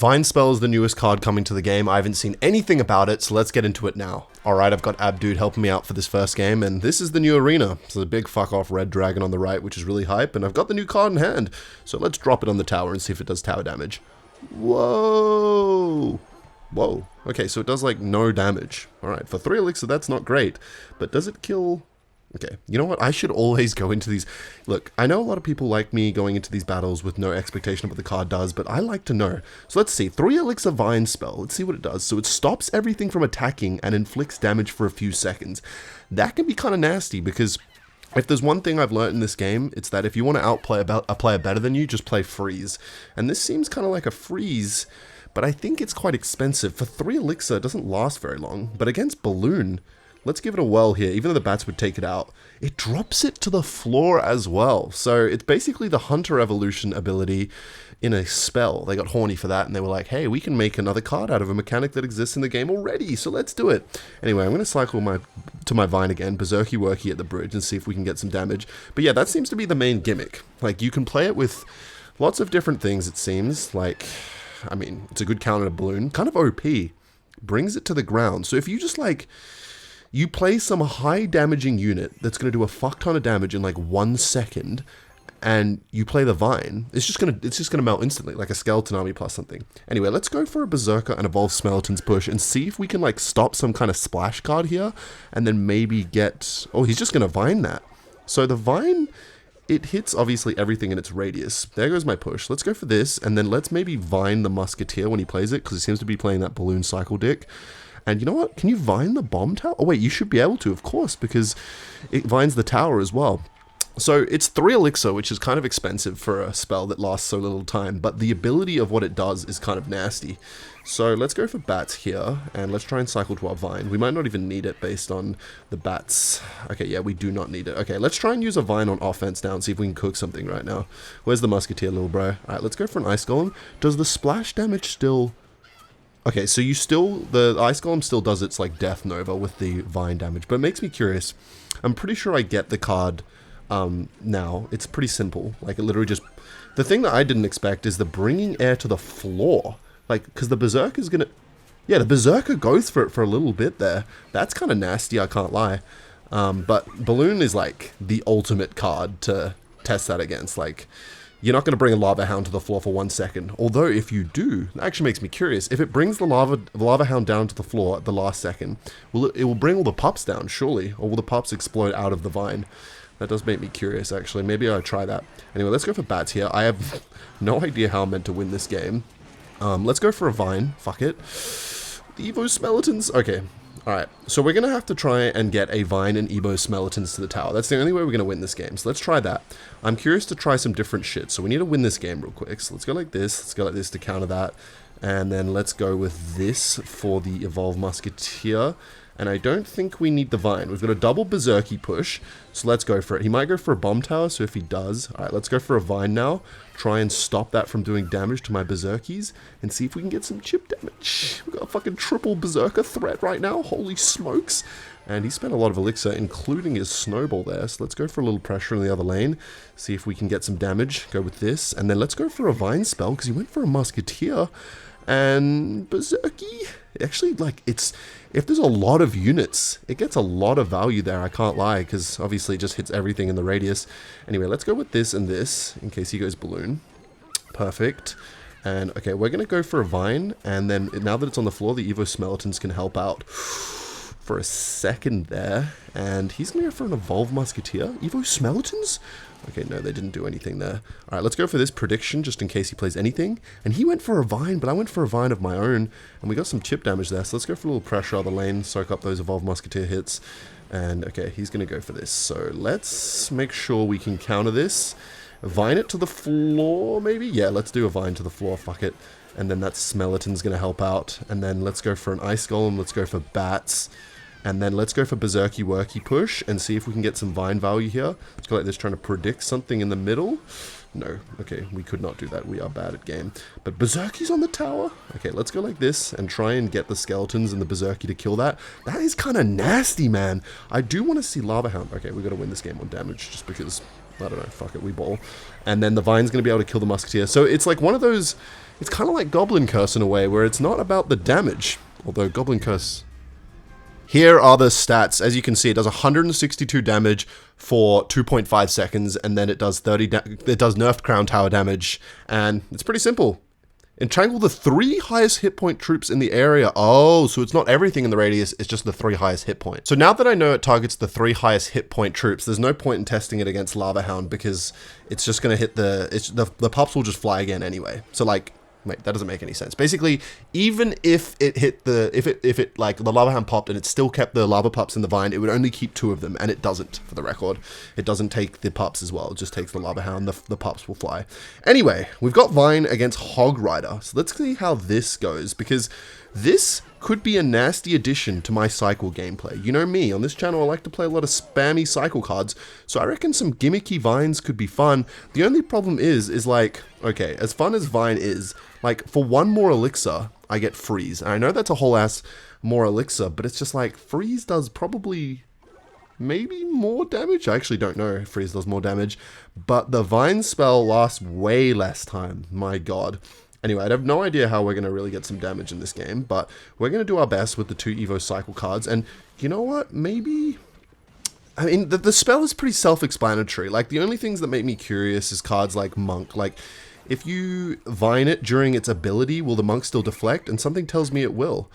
Vine Spell is the newest card coming to the game. I haven't seen anything about it, so let's get into it now. Alright, I've got Abdude helping me out for this first game, and this is the new arena. So the big fuck off red dragon on the right, which is really hype, and I've got the new card in hand. So let's drop it on the tower and see if it does tower damage. Whoa! Whoa. Okay, so it does like no damage. Alright, for 3 elixir that's not great, but does it kill... Okay, you know what? I should always go into these... Look, I know a lot of people like me going into these battles with no expectation of what the card does, but I like to know. So let's see. 3 elixir Vine Spell. Let's see what it does. So it stops everything from attacking and inflicts damage for a few seconds. That can be kind of nasty because if there's one thing I've learned in this game, it's that if you want to outplay a player better than you, just play freeze. And this seems kind of like a freeze, but I think it's quite expensive. For 3 elixir, it doesn't last very long, but against Balloon... Let's give it a whirl here, even though the bats would take it out. It drops it to the floor as well. So it's basically the Hunter Evolution ability in a spell. They got horny for that and they were like, hey, we can make another card out of a mechanic that exists in the game already, so let's do it. Anyway, I'm going to cycle to my Vine again, Berserky Worky at the bridge, and see if we can get some damage. But yeah, that seems to be the main gimmick. Like, you can play it with lots of different things, it seems. Like, I mean, it's a good counter to Balloon. Kind of OP. Brings it to the ground. So if you just like... You play some high damaging unit that's going to do a fuck ton of damage in like 1 second, and you play the Vine, it's just gonna melt instantly, like a Skeleton Army plus something. Anyway, let's go for a Berserker and Evolve Smelton's push and see if we can like stop some kind of splash card here, and then maybe get... Oh, he's just going to Vine that. So the Vine, it hits obviously everything in its radius. There goes my push. Let's go for this, and then let's maybe Vine the Musketeer when he plays it, because he seems to be playing that Balloon Cycle Dick. And you know what? Can you Vine the bomb tower? Oh wait, you should be able to, of course, because it vines the tower as well. So it's 3 elixir, which is kind of expensive for a spell that lasts so little time, but the ability of what it does is kind of nasty. So let's go for bats here, and let's try and cycle to our Vine. We might not even need it based on the bats. Okay, yeah, we do not need it. Okay, let's try and use a Vine on offense now and see if we can cook something right now. Where's the Musketeer, little bro? Alright, let's go for an Ice Golem. Does the splash damage still... Okay, so the Ice Golem still does its, like, Death Nova with the Vine damage, but it makes me curious. I'm pretty sure I get the card now. It's pretty simple. Like, it literally just... The thing that I didn't expect is the bringing air to the floor. Like, because the Berserker is gonna... Yeah, the Berserker goes for it for a little bit there. That's kind of nasty, I can't lie. But Balloon is, like, the ultimate card to test that against. Like... You're not going to bring a Lava Hound to the floor for 1 second. Although, if you do, that actually makes me curious. If it brings the Lava Hound down to the floor at the last second, it will bring all the pups down, surely? Or will the pups explode out of the Vine? That does make me curious, actually. Maybe I'll try that. Anyway, let's go for bats here. I have no idea how I'm meant to win this game. Let's go for a Vine. Fuck it. The Evo Skeletons. Okay. Alright, so we're going to have to try and get a Vine and Evo Skeletons to the tower. That's the only way we're going to win this game, so let's try that. I'm curious to try some different shit, so we need to win this game real quick. So let's go like this, to counter that, and then let's go with this for the Evolve Musketeer. And I don't think we need the Vine. We've got a double Berserky push, so let's go for it. He might go for a Bomb Tower, so if he does... Alright, let's go for a Vine now. Try and stop that from doing damage to my Berserkies, and see if we can get some chip damage. We've got a fucking triple Berserker threat right now. Holy smokes. And he spent a lot of elixir, including his Snowball there. So let's go for a little pressure in the other lane. See if we can get some damage. Go with this. And then let's go for a Vine spell, because he went for a Musketeer. And Berserky, actually, like, it's... If there's a lot of units, it gets a lot of value there, I can't lie, because obviously it just hits everything in the radius. Anyway, let's go with this and this, in case he goes Balloon. Perfect. And, okay, we're going to go for a Vine, and then, now that it's on the floor, the Evo Skeletons can help out for a second there. And he's going to go for an Evolve Musketeer. Evo Skeletons? Okay, no, they didn't do anything there. Alright, let's go for this prediction, just in case he plays anything. And he went for a Vine, but I went for a Vine of my own. And we got some chip damage there, so let's go for a little pressure on the lane, soak up those Evolve Musketeer hits. And, okay, he's going to go for this. So, let's make sure we can counter this. Vine it to the floor, maybe? Yeah, let's do a Vine to the floor, fuck it. And then that Skeleton's going to help out. And then let's go for an Ice Golem, let's go for bats. And then let's go for Berserky Worky push and see if we can get some Vine value here. Let's go like this, trying to predict something in the middle. No, okay, we could not do that. We are bad at game. But Berserky's on the tower. Okay, let's go like this and try and get the Skeletons and the Berserky to kill that. That is kind of nasty, man. I do want to see Lava Hound. Okay, we got to win this game on damage just because, I don't know, fuck it, we ball. And then the Vine's going to be able to kill the Musketeer. So it's like one of those... It's kind of like Goblin Curse in a way, where it's not about the damage. Although Goblin Curse... Here are the stats. As you can see, it does 162 damage for 2.5 seconds, and then it does nerfed Crown Tower damage, and it's pretty simple. Entrangle the 3 highest hit point troops in the area. Oh, so it's not everything in the radius, it's just the 3 highest hit points. So now that I know it targets the 3 highest hit point troops, there's no point in testing it against Lava Hound because it's just going to hit the pups will just fly again anyway. So like, wait, that doesn't make any sense. Basically, even if it hit if it like the Lava Hound popped and it still kept the lava pups in the vine, it would only keep 2 of them, and it doesn't, for the record. It doesn't take the pups as well, it just takes the Lava Hound, the pups will fly. Anyway, we've got Vine against Hog Rider, so let's see how this goes, because this could be a nasty addition to my cycle gameplay. You know me, on this channel I like to play a lot of spammy cycle cards, so I reckon some gimmicky vines could be fun. The only problem is like, okay, as fun as Vine is, like, for 1 more elixir, I get freeze. And I know that's a whole ass more elixir, but it's just like, freeze does probably maybe more damage. I actually don't know if freeze does more damage, but the vine spell lasts way less time. My god. Anyway, I have no idea how we're going to really get some damage in this game, but we're going to do our best with the 2 Evo cycle cards. And you know what? Maybe... I mean, the spell is pretty self-explanatory. Like, the only things that make me curious is cards like Monk. Like, if you vine it during its ability, will the Monk still deflect? And something tells me it will.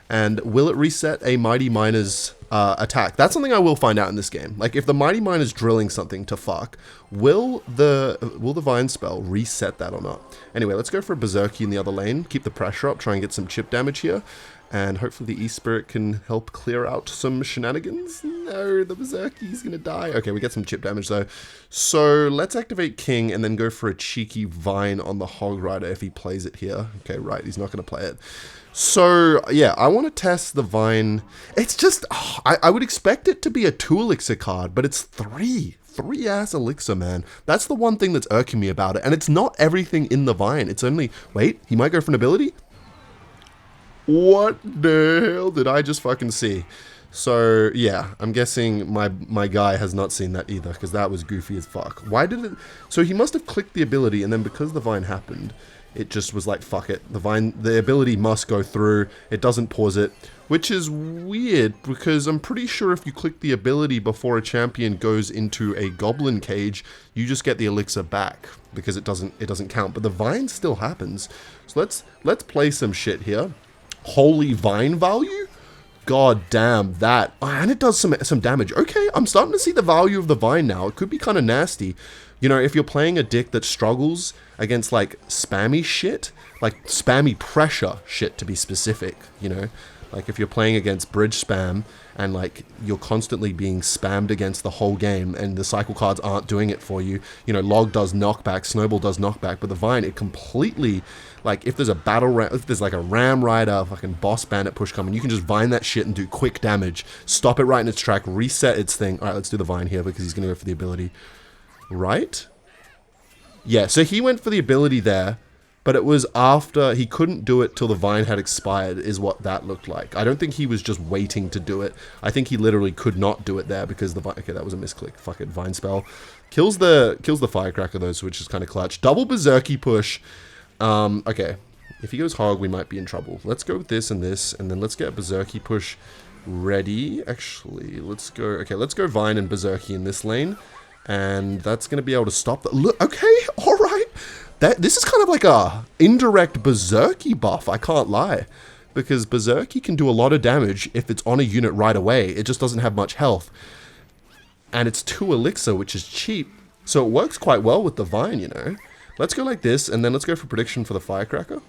And will it reset a Mighty Miner's attack? That's something I will find out in this game. Like, if the Mighty Miner's drilling something to fuck, will the Vine spell reset that or not? Anyway, let's go for a Berserky in the other lane. Keep the pressure up, try and get some chip damage here. And hopefully the E-Spirit can help clear out some shenanigans. No, the Berserky's gonna die. Okay, we get some chip damage though. So let's activate King and then go for a cheeky Vine on the Hog Rider if he plays it here. Okay, right, he's not gonna play it. So yeah, I want to test the Vine. It's just, I would expect it to be a 2 elixir card, but it's 3 ass elixir, man. That's the one thing that's irking me about it. And it's not everything in the Vine. It's only, wait, he might go for an ability? What the hell did I just fucking see? So, yeah, I'm guessing my guy has not seen that either, because that was goofy as fuck. Why did it... So he must have clicked the ability, and then because the Vine happened, it just was like, fuck it. The ability must go through. It doesn't pause it, which is weird, because I'm pretty sure if you click the ability before a champion goes into a goblin cage, you just get the elixir back, because it doesn't count. But the Vine still happens. So let's play some shit here. Holy Vine value? God damn that. Oh, and it does some damage. Okay, I'm starting to see the value of the Vine now. It could be kind of nasty. You know, if you're playing a deck that struggles against, like, spammy shit, like spammy pressure shit to be specific, you know? Like, if you're playing against bridge spam and, like, you're constantly being spammed against the whole game and the cycle cards aren't doing it for you. You know, Log does knockback, Snowball does knockback, but the Vine, it completely... Like, if there's a if there's like a Ram Rider, fucking Boss Bandit push coming, you can just Vine that shit and do quick damage. Stop it right in its track, reset its thing. Alright, let's do the Vine here because he's going to go for the ability. Right? Yeah, so he went for the ability there, but it was after he couldn't do it till the Vine had expired, is what that looked like. I don't think he was just waiting to do it. I think he literally could not do it there because the Vine... Okay, that was a misclick. Fuck it, Vine spell. Kills the Firecracker though, which is kind of clutch. Double Berserky push. Okay, if he goes Hog, we might be in trouble. Let's go with this, and then let's get Berserky push ready. Actually, let's go Vine and Berserky in this lane, and that's going to be able to stop the... Look, okay, alright. This is kind of like a indirect Berserky buff, I can't lie. Because Berserky can do a lot of damage if it's on a unit right away. It just doesn't have much health. And it's 2 elixir, which is cheap. So it works quite well with the Vine, you know. Let's go like this, and then let's go for prediction for the Firecracker.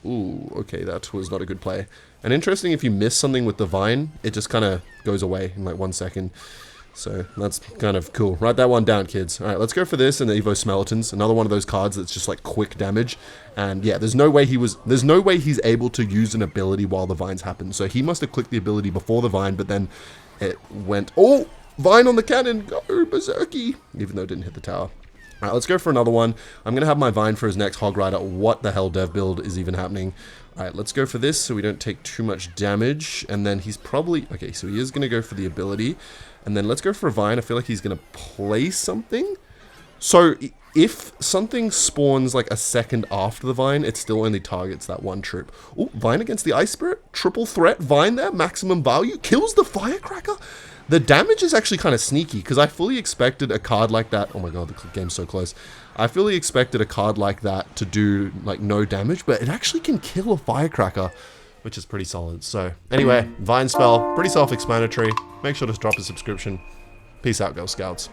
Ooh, okay, that was not a good play. And interesting, if you miss something with the Vine, it just kind of goes away in like 1 second. So that's kind of cool. Write that one down, kids. Alright, let's go for this and the Evo Skeletons. Another one of those cards that's just like quick damage. And yeah, there's no way he's able to use an ability while the Vines happen. So he must have clicked the ability before the Vine, but then it went... Oh! Vine on the cannon! Go, Berserky! Even though it didn't hit the tower. Alright, let's go for another one. I'm going to have my Vine for his next Hog Rider. What the hell dev build is even happening? Alright, let's go for this so we don't take too much damage. And then he's probably... Okay, so he is going to go for the ability. And then let's go for a Vine. I feel like he's going to play something. So if something spawns like a second after the Vine, it still only targets that one troop. Oh, Vine against the Ice Spirit. Triple threat. Vine there. Maximum value. Kills the Firecracker. The damage is actually kind of sneaky because I fully expected a card like that. Oh my god, the game's so close. I fully expected a card like that to do like no damage, but it actually can kill a Firecracker, which is pretty solid. So anyway, Vine spell, pretty self-explanatory. Make sure to drop a subscription. Peace out, Girl Scouts.